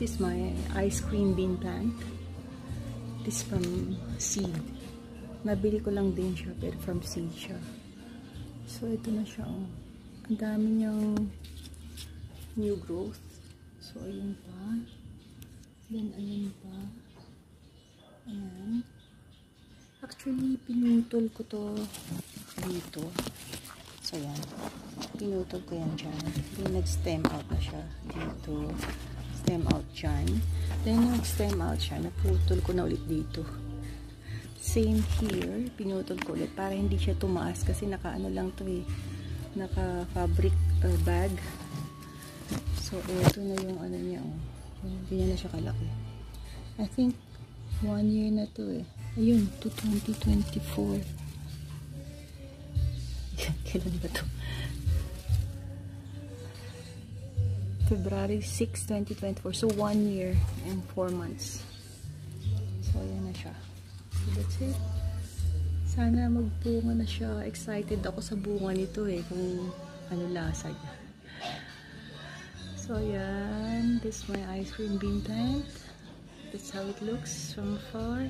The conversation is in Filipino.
is my ice cream bean plant. This from seed. Nabili ko lang din siya, pero from seed siya. So, ito na siya. Oh. Ang dami niyang new growth. So, ayun pa. Then, ayun pa. Ayan. Actually, pinutol ko to dito. So, yan. Pinutol ko yan dyan. Then, nag-stem out na siya dito. Stem out dyan. Then, yung stem out siya, naputol ko na ulit dito. Same here. Pinutol ko ulit para hindi siya tumaas kasi naka-ano lang to eh. Naka-fabric bag. So, ito na yung ano niya. Oh. Ganyan na siya kalaki. I think 1 year na to eh. Ayun, to 2024. Kailan ba to? February 6, 2024. So, 1 year and 4 months. So, ayan na siya. So, that's it. Sana magbunga na siya. Excited ako sa bunga nito eh. Kung ano lasa niya. So, ayan. This is my ice cream bean plant. That's how it looks from afar.